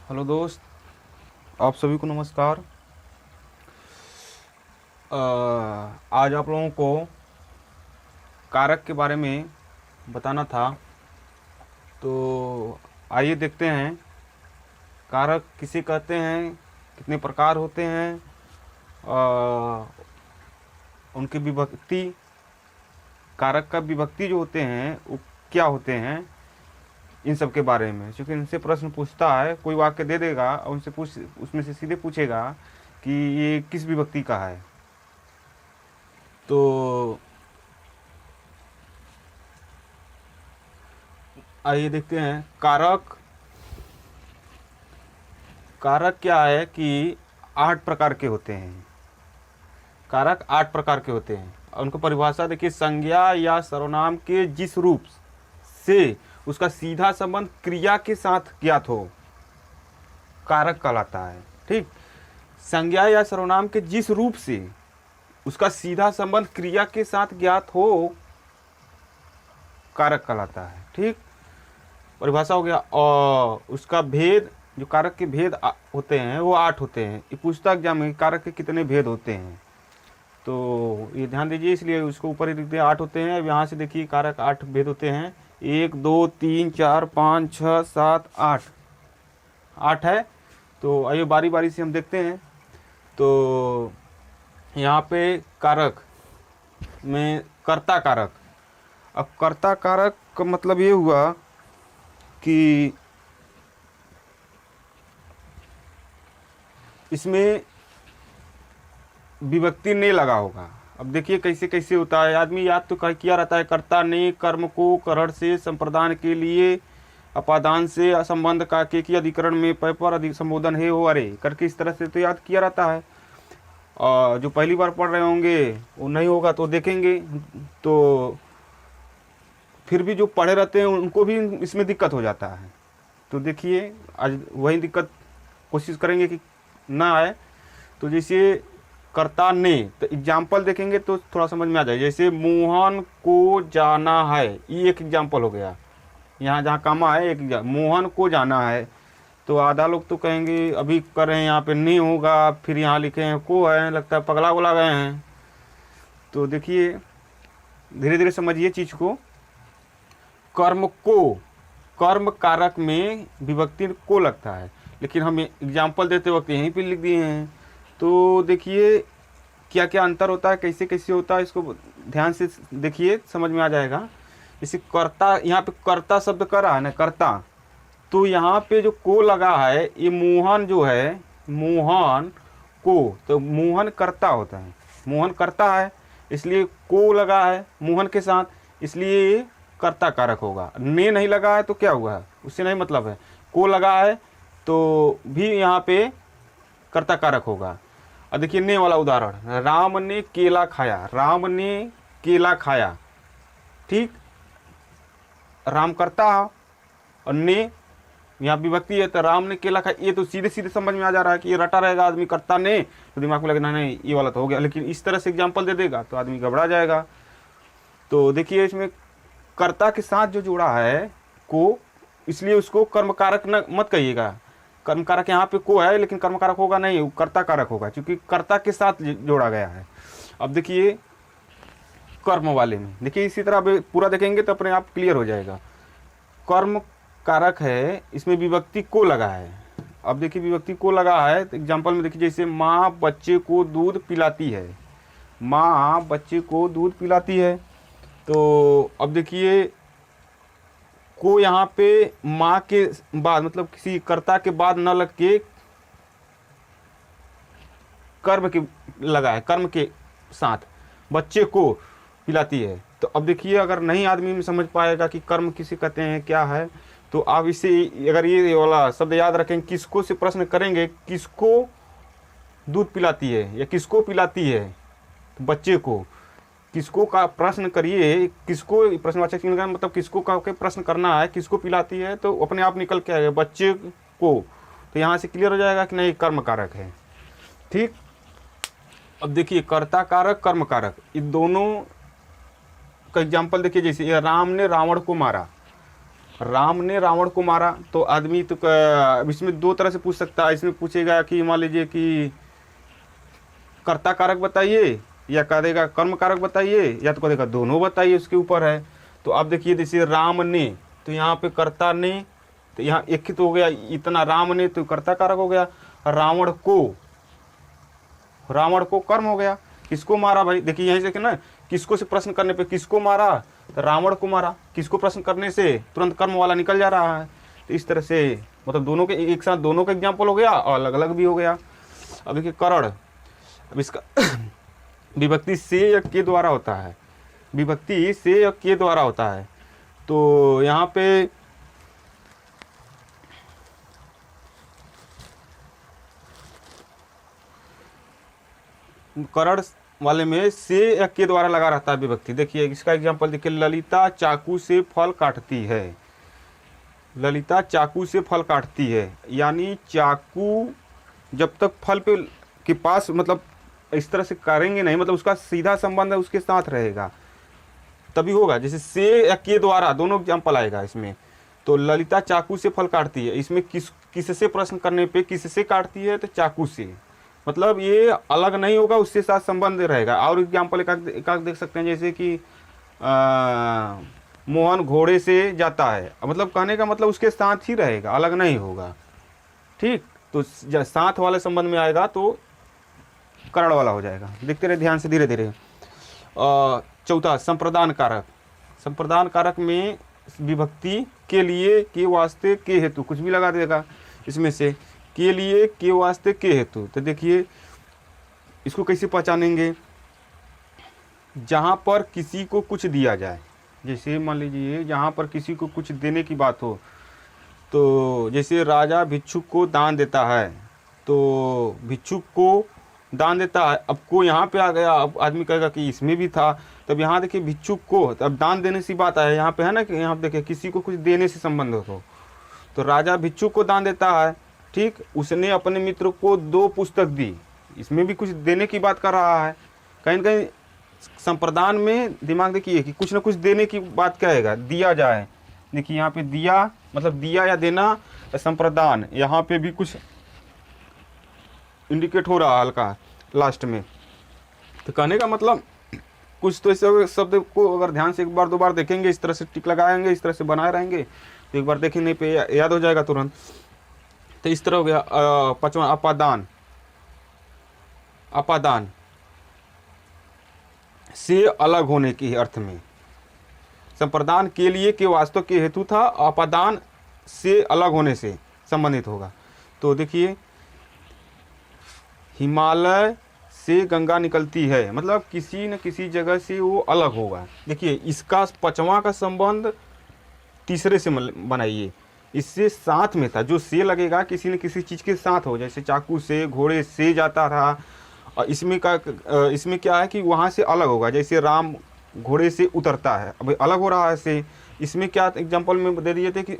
Hello दोस्त, आप सभी को नमस्कार। आज आप लोगों को कारक के बारे में बताना था। तो आइए देखते हैं कारक किसे कहते हैं, कितने प्रकार होते हैं, उनकी विभक्ति, कारक का विभक्ति जो होते हैं वो क्या होते हैं, इन सब के बारे में। क्योंकि इनसे प्रश्न पूछता है, कोई वाक्य दे देगा और उनसे पूछ उसमें से सीधे पूछेगा कि ये किस विभक्ति का है। तो आइए देखते हैं कारक। कारक क्या है कि 8 प्रकार के होते हैं। कारक 8 प्रकार के होते हैं और उनको परिभाषा देखिए, संज्ञा या सर्वनाम के जिस रूप से उसका सीधा संबंध क्रिया के साथ ज्ञात हो, कारक कहलाता है। ठीक, संज्ञा या सर्वनाम के जिस रूप से उसका सीधा संबंध क्रिया के साथ ज्ञात हो, कारक कहलाता है। ठीक, परिभाषा हो गया। और उसका भेद, जो कारक के भेद होते हैं वो 8 होते हैं। ये पूछता एग्जाम में कारक के कितने भेद होते हैं, तो ये ध्यान दीजिए, इसलिए उसको ऊपर ही लिख दिया 8 होते हैं। अब यहाँ से देखिए कारक 8 भेद होते हैं। 1 2 3 4 5 6 7 8, 8 है। तो आइए बारी बारी से हम देखते हैं। तो यहाँ पे कारक में कर्ता कारक। अब कर्ता कारक का मतलब ये हुआ कि इसमें विभक्ति ने लगा होगा। अब देखिए कैसे कैसे होता है। आदमी याद तो किया रहता है, कर्ता ने कर्म को करण से संप्रदान के लिए अपादान से असंबंध का के अधिकरण में पै पर अधिक संबोधन है हो अरे करके, इस तरह से तो याद किया रहता है। और जो पहली बार पढ़ रहे होंगे वो नहीं होगा तो देखेंगे, तो फिर भी जो पढ़े रहते हैं उनको भी इसमें दिक्कत हो जाता है। तो देखिए आज वही दिक्कत कोशिश करेंगे कि ना आए। तो जैसे कर्ता ने, तो एग्जाम्पल देखेंगे तो थोड़ा समझ में आ जाए। जैसे मोहन को जाना है, ये एक एग्जाम्पल हो गया। यहाँ जहाँ कामा है एक मोहन को जाना है, तो आधा लोग तो कहेंगे अभी कर रहे हैं यहाँ पे नहीं होगा, फिर यहाँ लिखे हैं को है, लगता है पगला उगला गए हैं। तो देखिए धीरे धीरे समझिए चीज को। कर्म को, कर्म कारक में विभक्ति को लगता है, लेकिन हम एग्जाम्पल देते वक्त यहीं पे लिख दिए हैं। तो देखिए क्या क्या अंतर होता है, कैसे कैसे होता है, इसको ध्यान से देखिए, समझ में आ जाएगा। जैसे कर्ता, यहाँ पे कर्ता शब्द कर रहा है ना, कर्ता, तो यहाँ पे जो को लगा है, ये मोहन जो है, मोहन को, तो मोहन कर्ता होता है, मोहन करता है, इसलिए को लगा है मोहन के साथ, इसलिए कर्ता कारक होगा। ने नहीं लगा है तो क्या हुआ है, उससे नहीं मतलब है। को लगा है तो भी यहाँ पे कर्ता कारक होगा। और देखिए ने वाला उदाहरण, राम ने केला खाया, राम ने केला खाया। ठीक, राम करता है और ने यहाँ विभक्ति है, तो राम ने केला खाया। ये तो सीधे सीधे समझ में आ जा रहा है कि ये रटा रहेगा आदमी करता ने, तो दिमाग में लगना नहीं ये वाला तो हो गया। लेकिन इस तरह से एग्जाम्पल दे देगा तो आदमी घबरा जाएगा। तो देखिए इसमें कर्ता के साथ जो जुड़ा है को, इसलिए उसको कर्म कारक न मत कहिएगा। कर्म कारक यहाँ पे को है लेकिन कर्म कारक होगा नहीं, वो कर्ता कारक होगा, क्योंकि कर्ता के साथ जोड़ा गया है। अब देखिए कर्म वाले में देखिए, इसी तरह अब पूरा देखेंगे तो अपने आप क्लियर हो जाएगा। कर्म कारक है, इसमें विभक्ति को लगा है। अब देखिए विभक्ति को लगा है तो एग्जाम्पल में देखिए, जैसे माँ बच्चे को दूध पिलाती है, माँ बच्चे को दूध पिलाती है। तो अब देखिए को यहाँ पे माँ के बाद, मतलब किसी कर्ता के बाद न लग के कर्म के लगा है, कर्म के साथ बच्चे को पिलाती है। तो अब देखिए अगर नहीं आदमी में समझ पाएगा कि कर्म किसे कहते हैं क्या है, तो आप इसे अगर ये वाला शब्द याद रखें, किसको से प्रश्न करेंगे, किसको दूध पिलाती है या किसको पिलाती है, तो बच्चे को। किसको का प्रश्न करिए, किसको प्रश्नवाचक चिन्ह का मतलब किसको का के प्रश्न करना है, किसको पिलाती है, तो अपने आप निकल के आएगा बच्चे को। तो यहाँ से क्लियर हो जाएगा कि नहीं कर्म कारक है। ठीक, अब देखिए कर्ता कारक कर्म कारक, ये दोनों का एग्जाम्पल देखिए। जैसे राम ने रावण को मारा, राम ने रावण को मारा, तो आदमी तो अब इसमें दो तरह से पूछ सकता है। इसमें पूछेगा कि मान लीजिए कि कर्ता कारक बताइए, या कहेगा कर्म कारक बताइए, या तो कहेगा दोनों बताइए, उसके ऊपर है। तो आप देखिए जैसे राम ने, तो यहाँ पे कर्ता ने, तो यहाँ एक ही तो हो गया, इतना राम ने तो कर्ता कारक हो गया। रावण को कर्म हो गया। किसको मारा भाई, देखिए यहीं से ना, किसको से प्रश्न करने पे किसको मारा, तो रावण को मारा। किसको प्रश्न करने से तुरंत कर्म वाला निकल जा रहा है। तो इस तरह से मतलब दोनों के एक साथ दोनों का एग्जाम्पल हो गया और अलग अलग भी हो गया। अब देखिए करण, अब इसका विभक्ति से या के द्वारा होता है, विभक्ति से या के द्वारा होता है। तो यहाँ पे करण वाले में से या के द्वारा लगा रहता है विभक्ति। देखिए इसका एग्जांपल देखिए, ललिता चाकू से फल काटती है। ललिता चाकू से फल काटती है, यानी चाकू जब तक फल पे के पास मतलब इस तरह से करेंगे नहीं, मतलब उसका सीधा संबंध है उसके साथ रहेगा तभी होगा। जैसे से या के द्वारा दोनों एग्जाम्पल आएगा इसमें। तो ललिता चाकू से फल काटती है, इसमें किससे प्रश्न करने पे किससे काटती है, तो चाकू से, मतलब ये अलग नहीं होगा, उसके साथ संबंध रहेगा। और एग्जाम्पल एक देख सकते हैं, जैसे कि मोहन घोड़े से जाता है, मतलब कहने का मतलब उसके साथ ही रहेगा, अलग नहीं होगा। ठीक, तो जब साथ वाले संबंध में आएगा तो करण वाला हो जाएगा। देखते रहे ध्यान से धीरे धीरे। चौथा संप्रदान कारक। संप्रदान कारक में विभक्ति के लिए, के वास्ते, के हेतु, कुछ भी लगा देगा इसमें से, के लिए, के वास्ते, के हेतु। तो देखिए इसको कैसे पहचानेंगे, जहाँ पर किसी को कुछ दिया जाए, जैसे मान लीजिए जहाँ पर किसी को कुछ देने की बात हो, तो जैसे राजा भिक्षुक को दान देता है, तो भिक्षुक को दान देता है, अब को यहाँ पे आ गया, अब आदमी कहेगा कि इसमें भी था, तब यहाँ देखिए भिक्षुक को, अब दान देने से बात है यहाँ पे, है ना, कि यहाँ पे देखिए किसी को कुछ देने से संबंध हो, तो राजा भिक्षुक को दान देता है। ठीक, उसने अपने मित्र को 2 पुस्तक दी, इसमें भी कुछ देने की बात कर रहा है। कहीं न कहीं संप्रदान में दिमाग देखिए कि कुछ ना कुछ देने की बात कहेगा, दिया जाए। देखिए यहाँ पे दिया मतलब दिया या देना, संप्रदान, यहाँ पे भी कुछ इंडिकेट हो रहा है हल्का लास्ट में। तो कहने का मतलब कुछ तो ऐसे शब्द को अगर ध्यान से एक बार 2 बार देखेंगे, इस तरह से टिक लगाएंगे, इस तरह से बनाए रहेंगे, तो एक बार देखने पे याद हो जाएगा तुरंत। तो इस तरह हो गया। 5वां अपादान। अपादान से अलग होने के अर्थ में, संप्रदान के लिए के वास्तव के हेतु था, अपादान से अलग होने से संबंधित होगा। तो देखिए हिमालय से गंगा निकलती है, मतलब किसी न किसी जगह से वो अलग होगा। देखिए इसका 5वां का संबंध तीसरे से बनाइए, इससे साथ में था, जो से लगेगा किसी न किसी चीज़ के साथ हो, जैसे चाकू से, घोड़े से जाता था, और इसमें क्या है कि वहाँ से अलग होगा, जैसे राम घोड़े से उतरता है, अब अलग हो रहा है से। इसमें क्या एग्जांपल में दे दिए थे कि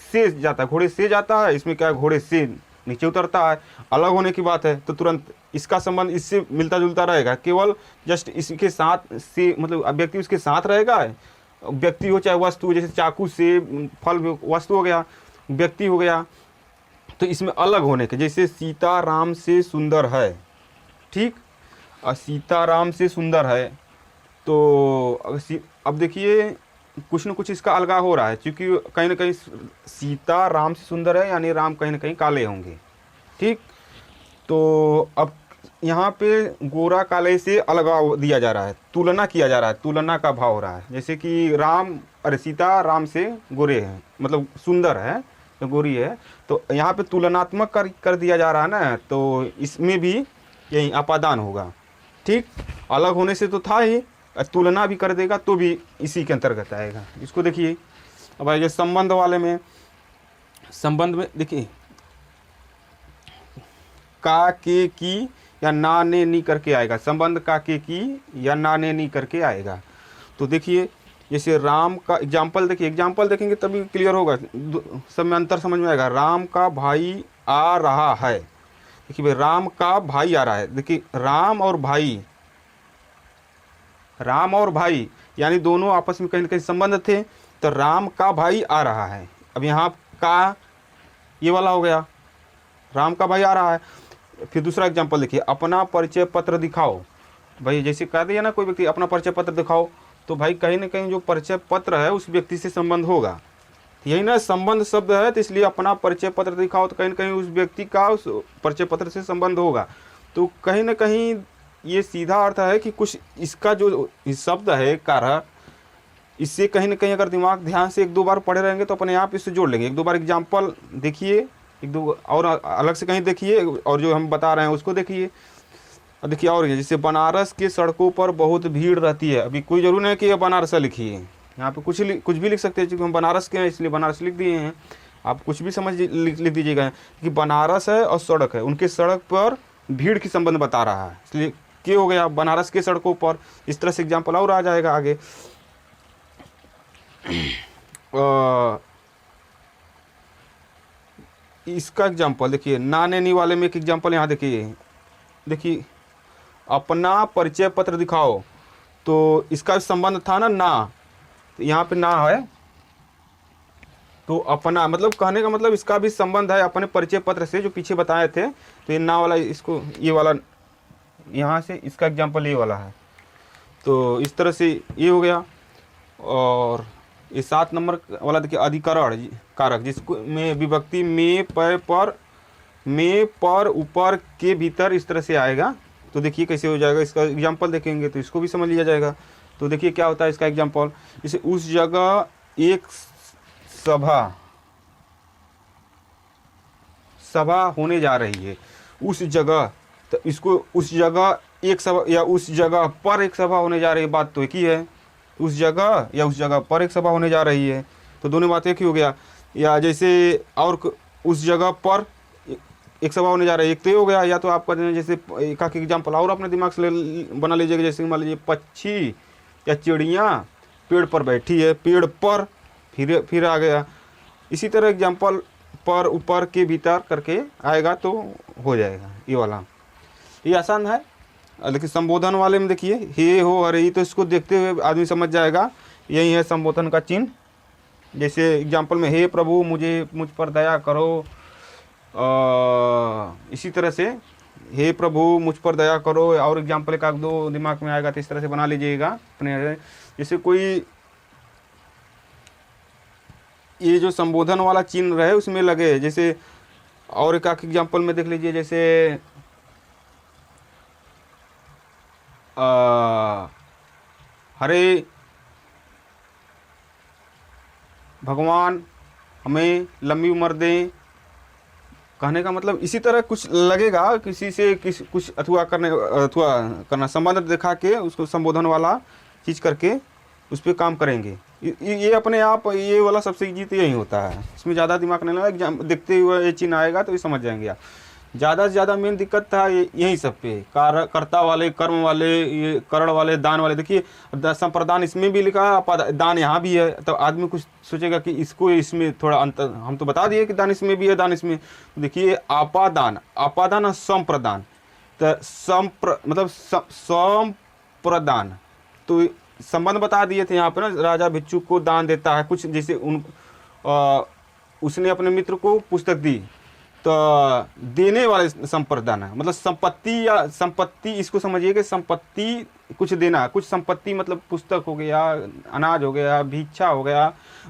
से जाता है, घोड़े से जाता है, इसमें क्या है घोड़े से नीचे उतरता है, अलग होने की बात है, तो तुरंत इसका संबंध इससे मिलता जुलता रहेगा, केवल जस्ट इसके साथ से, मतलब व्यक्ति उसके साथ रहेगा, व्यक्ति हो चाहे वस्तु, जैसे चाकू से फल वस्तु हो गया, व्यक्ति हो गया, तो इसमें अलग होने के, जैसे सीता राम से सुंदर है। ठीक, और सीता राम से सुंदर है, तो अब देखिए कुछ न कुछ इसका अलगाव हो रहा है, क्योंकि कहीं ना कहीं सीता राम से सुंदर है, यानी राम कहीं ना कहीं काले होंगे। ठीक, तो अब यहाँ पे गोरा काले से अलगाव दिया जा रहा है, तुलना किया जा रहा है, तुलना का भाव हो रहा है, जैसे कि सीता राम से गोरे हैं, मतलब सुंदर है तो गोरी है, तो यहाँ पे तुलनात्मक कर दिया जा रहा है ना, तो इसमें भी यही अपादान होगा। ठीक, अलग होने से तो था ही, तुलना भी कर देगा तो भी इसी के अंतर्गत आएगा। इसको देखिए अब आइए संबंध वाले में। संबंध में देखिए का, के, की या ना, ने, नी करके आएगा। संबंध का, के, की या ना, ने, नी करके आएगा। तो देखिए जैसे राम का एग्जाम्पल देखिए, एग्जाम्पल देखेंगे तभी क्लियर होगा, सब में अंतर समझ में आएगा। राम का भाई आ रहा है, देखिए भाई राम का भाई आ रहा है, देखिए राम और भाई यानी दोनों आपस में कहीं न कहीं संबंध थे, तो राम का भाई आ रहा है, अब यहाँ का ये वाला हो गया, राम का भाई आ रहा है। फिर दूसरा एग्जाम्पल देखिए, अपना परिचय पत्र दिखाओ। भाई जैसे कह दिया ना कोई व्यक्ति अपना परिचय पत्र दिखाओ, तो भाई कहीं ना कहीं जो परिचय पत्र है उस व्यक्ति से संबंध होगा, यही ना संबंध शब्द है, तो इसलिए अपना परिचय पत्र दिखाओ, तो कहीं ना कहीं उस व्यक्ति का उस परिचय पत्र से संबंध होगा। तो कहीं ना कहीं ये सीधा अर्थ है कि कुछ इसका जो शब्द है कारक, इससे कहीं ना कहीं अगर दिमाग ध्यान से एक दो बार पढ़े रहेंगे तो अपने आप इससे जोड़ लेंगे। एक दो बार एग्जाम्पल देखिए, एक दो और अलग से कहीं देखिए, और जो हम बता रहे हैं उसको देखिए। और देखिए और ये, जैसे बनारस की सड़कों पर बहुत भीड़ रहती है। अभी कोई जरूर नहीं कि ये बनारस लिखिए, यहाँ पे कुछ भी लिख सकते हैं, क्योंकि हम बनारस के हैं इसलिए बनारस लिख दिए हैं। आप कुछ भी समझ लिख दीजिएगा कि बनारस है और सड़क है, उनके सड़क पर भीड़ की संबंध बता रहा है, इसलिए क्या हो गया बनारस के सड़कों पर। इस तरह से एग्जाम्पल और आ जाएगा आगे। इसका एग्जाम्पल देखिए, ना नैनी वाले में एक एग्जाम्पल यहाँ देखिए अपना परिचय पत्र दिखाओ, तो इसका संबंध था ना, तो यहाँ पे ना है, तो अपना मतलब कहने का मतलब इसका भी संबंध है अपने परिचय पत्र से जो पीछे बताए थे। तो ये ना वाला, इसको ये वाला यहाँ से इसका एग्जाम्पल ये वाला है। तो इस तरह से ये हो गया। और ये 7 नंबर वाला देखिए, अधिकरण कारक, जिसको में विभक्ति में पर ऊपर के भीतर इस तरह से आएगा। तो देखिए कैसे हो जाएगा, इसका एग्जाम्पल देखेंगे तो इसको भी समझ लिया जाएगा। तो देखिए क्या होता है इसका एग्जाम्पल, जैसे उस जगह एक सभा होने जा रही है, उस जगह, तो इसको उस जगह एक सभा या उस जगह पर एक सभा होने जा रही है, बात तो एक ही है, उस जगह या उस जगह पर एक सभा होने जा रही है, तो दोनों बातें एक ही हो गया। या जैसे और उस जगह पर एक सभा होने जा रही है, एक तो ये हो गया। या तो आपका जैसे एक आख एग्जाम्पल और अपने दिमाग से बना लीजिएगा, जैसे मान लीजिए पक्षी या चिड़िया पेड़ पर बैठी है, पेड़ पर फिर आ गया। इसी तरह एग्जाम्पल पर ऊपर के भीतर करके आएगा तो हो जाएगा ये वाला। ये आसान है। लेकिन संबोधन वाले में देखिए, हे हो अरे, तो इसको देखते हुए आदमी समझ जाएगा यही है संबोधन का चिन्ह। जैसे एग्जाम्पल में हे प्रभु मुझ पर दया करो, इसी तरह से हे प्रभु मुझ पर दया करो। और एग्जाम्पल एक दो दिमाग में आएगा तो इस तरह से बना लीजिएगा अपने। जैसे कोई ये जो संबोधन वाला चिन्ह रहे उसमें लगे, जैसे और एक एग्जाम्पल में देख लीजिए, जैसे हरे भगवान हमें लंबी उम्र दें, कहने का मतलब इसी तरह कुछ लगेगा, किसी से कुछ अथवा करना संबंध दिखा के उसको संबोधन वाला चीज़ करके उस पर काम करेंगे। ये अपने आप ये वाला सबसे इजी तो यही होता है, इसमें ज़्यादा दिमाग नहीं लगा, देखते हुए ये चिन्ह आएगा तो ये समझ जाएंगे आप। ज़्यादा से ज़्यादा मेन दिक्कत था यही सब पे, कर्ता वाले, कर्म वाले, ये करण वाले, दान वाले। देखिए संप्रदान इसमें भी लिखा है, दान यहाँ भी है, तो आदमी कुछ सोचेगा कि इसको इसमें थोड़ा अंतर, हम तो बता दिए कि दान इसमें भी है, दान इसमें। देखिए आपादान और संप्रदान, तो मतलब संप्रदान, तो संबंध बता दिए थे यहाँ पे ना। राजा भिक्षुक को दान देता है कुछ, जैसे उसने अपने मित्र को पुस्तक दी, तो देने वाले संप्रदान है, मतलब संपत्ति इसको समझिए कि संपत्ति कुछ देना, कुछ संपत्ति मतलब पुस्तक हो गया, अनाज हो गया, भिक्षा हो गया।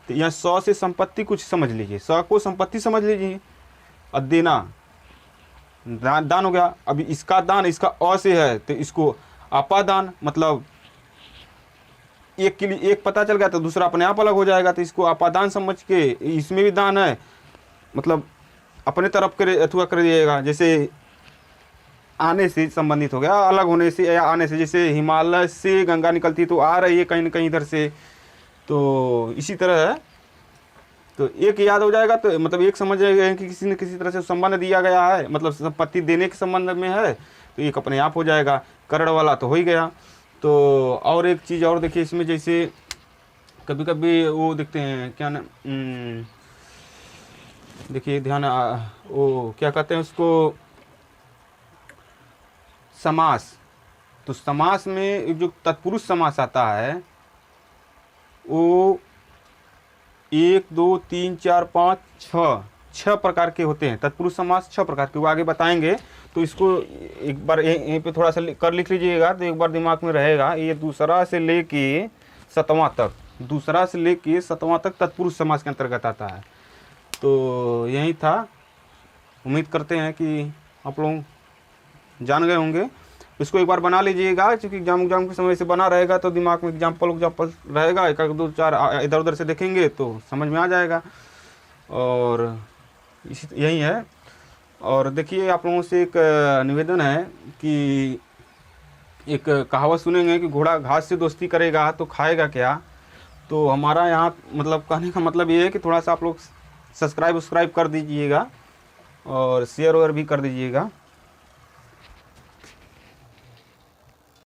तो यहाँ 100 से संपत्ति कुछ समझ लीजिए, 100 को संपत्ति समझ लीजिए, और देना दान हो गया। अभी इसका दान इसका अ से है तो इसको आपादान, मतलब एक के लिए एक पता चल गया तो दूसरा अपने आप अलग हो जाएगा, तो इसको आपादान समझ के इसमें भी दान है, मतलब अपने तरफ करे अथवा कर दिएगा। जैसे आने से संबंधित हो गया, अलग होने से या आने से, जैसे हिमालय से गंगा निकलती तो आ रही है कहीं ना कहीं इधर से, तो इसी तरह है। तो एक याद हो जाएगा तो मतलब एक समझ जाएगा कि किसी न किसी तरह से संबंध दिया गया है, मतलब संपत्ति देने के संबंध में है, तो एक अपने आप हो जाएगा। करण वाला तो हो ही गया। तो और एक चीज़ और देखिए इसमें, जैसे कभी कभी वो देखते हैं क्या ना, देखिए ध्यान, वो क्या कहते हैं उसको, समास। तो समास में जो तत्पुरुष समास आता है वो 1 2 3 4 5 6 6 प्रकार के होते हैं। तत्पुरुष समास 6 प्रकार के, वो आगे बताएंगे। तो इसको एक बार यहीं पे थोड़ा सा कर लिख लीजिएगा, तो एक बार दिमाग में रहेगा। ये दूसरा से लेके सतवां तक, दूसरा से लेके सतवां तक तत्पुरुष समास के अंतर्गत आता है। तो यही था। उम्मीद करते हैं कि आप लोग जान गए होंगे। इसको एक बार बना लीजिएगा, क्योंकि एग्जाम के समय से बना रहेगा तो दिमाग में एग्जाम्पल रहेगा। एक दो चार इधर उधर से देखेंगे तो समझ में आ जाएगा। और यही है। और देखिए, आप लोगों से एक निवेदन है कि एक कहावत सुनेंगे कि घोड़ा घास से दोस्ती करेगा तो खाएगा क्या। तो हमारा यहाँ मतलब कहने का मतलब ये है कि थोड़ा सा आप लोग सब्सक्राइब कर दीजिएगा और शेयर भी कर दीजिएगा।